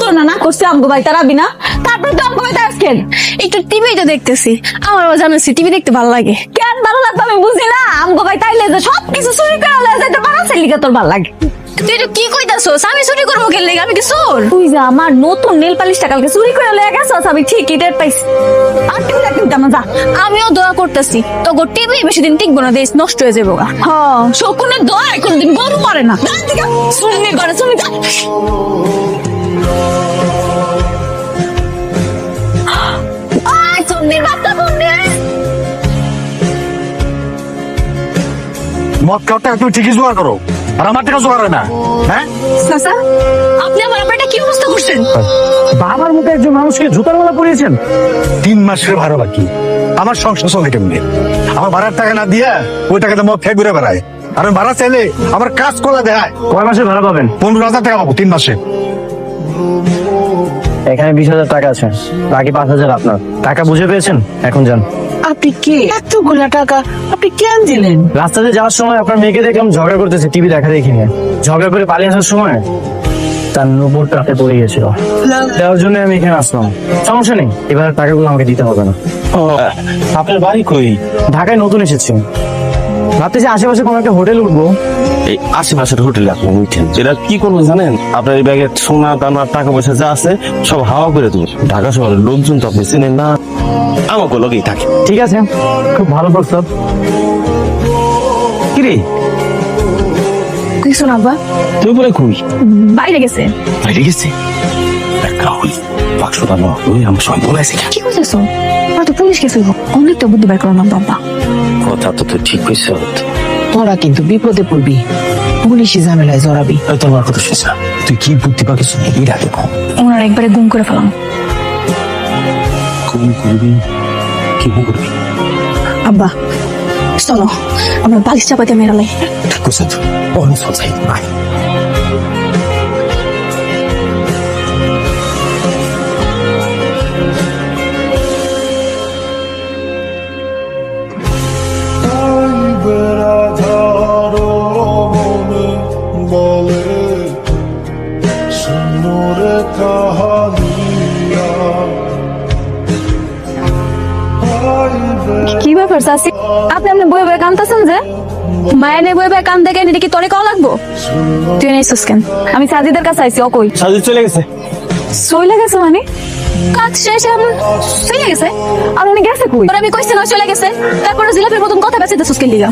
তোর না করছে আমগো ভাই তারাবি না, তারপরে তো আমগো ভাই তারাসকেন একটু টিভি তো দেখতেছি, আমার জানাচ্ছি টিভি দেখতে ভালো লাগে। কেন ভালো লাগতো আমি বুঝি না, আমগো ভাই তাইলে যে সবকিছু চুরি করে লয়ে যাইতে বানাচ্ছে লিগা তোর ভালো লাগে। তুই এটা কি কইতাছস? আমি চুরি করবো কেন লাগে? আমি কি চোর? তুই যে আমার নতুন নেল পালিশটা কালকে চুরি করে লয়ে গেছস, আমি ঠিকই টের পাইছি। আর তুই না কিন্তু আমার যা, আমিও দোয়া করতেছি তো গো টিভি বেশি দিন টিকবো না, দেশ নষ্ট হয়ে যাবো গা। হ্যাঁ শকুনের দোয়া কোনদিন গরু পারে না। শুননি করে শুনি যা। আয় শুননি বাচ্চা শুননি। মদ খাওয়াটা তুমি ঠিকই জোগাড় করো, আর আমার টাকা জোগাড় হয় না। হ্যাঁ চাচা, আপনি আমার ব্যাপারটা কি অবস্থা করছেন? বাবার মতো একজন মানুষকে জুতার মালা পরিয়েছেন। 3 মাসের ভাড়া বাকি, আমার সংসার চলে কেমনি? আমার ভাড়ার টাকা না দিয়া ওই টাকাতে মদ খেয়ে ঘুরে বেড়ায়, আর আমি ভাড়া চাইলে আমার কাজ করে দেয়। কয় মাসে ভাড়া পাবেন? 15,000 টাকা পাবো 3 মাসে। এখানে 20,000 টাকা আছে, বাকি 5,000 আপনার। টাকা বুঝে পেয়েছেন, এখন যান। আপনি কে? এতগুলা টাকা আপনি কেন দিলেন? রাস্তাতে যাওয়ার সময় আপনার মেয়েকে দেখলাম ঝগড়া করতেছে, টিভি দেখা দেখি নিয়ে। ঝগড়া করে পালিয়ে আসার সময় তার নূপুরটা হাতে পড়ে গেছিল, দেওয়ার জন্য আমি এখানে আসলাম। সমস্যা নেই, এবার টাকাগুলো আমাকে দিতে হবে না। আপনার বাড়ি কই? ঢাকায় নতুন এসেছি, ভাবতেছি আশেপাশে কোনো একটা হোটেল উঠবো। এই আশেপাশের হোটেলে আপনি উঠেন, এরা কি করবো জানেন? আপনার এই ব্যাগে সোনা দানা টাকা পয়সা যা আছে সব হাওয়া করে দেবো। ঢাকা শহরের লোকজন তো আপনি চেনেন না, আমাকে লগেই থাকে। ঠিক আছে, খুব ভালো প্রস্তাব। কিরে কিছু না বা, তুই বলে কই? বাইরে গেছে। বাইরে গেছে? রাহুল বাক্সটা না ওই আমার সবাই বলেছে। কি কইতেছো? আর তো পুলিশ গেছে, অনেকটা বুদ্ধি বের করো না বাবা। কথা তো তুই ঠিক কইছ, তোরা কিন্তু বিপদে পড়বি, পুলিশি ঝামেলায় জড়াবি। তোমার কথা শুনছ, তুই কি বুদ্ধি পাকিস? এই রাখে ওনার একবারে গুম করে ফেলাম। কোন করবি, কি করবি? আব্বা চলো, আমরা বালিশ চাপাতে মেরালাই। ঠিক কইছ, অনেক সজাই ভাই। কি ব্যাপার চাচি, আপনি আপনি বই বই কানতেছেন যে? মায়ের নেই বই বই কান দেখে এটা কি তোরে কল লাগবো? তুই নেইছিস কেন? আমি সাজিদের কাছে আইছি, ও কই? সাজি চলে গেছে। চলে গেছে মানে? কাজ শেষ এখন চলে গেছে? আর উনি গেছে কই? আর আমি কইছি না চলে গেছে, তারপরে জিলাপির মতন কথা বেঁচে দিছিস কেন লিগা?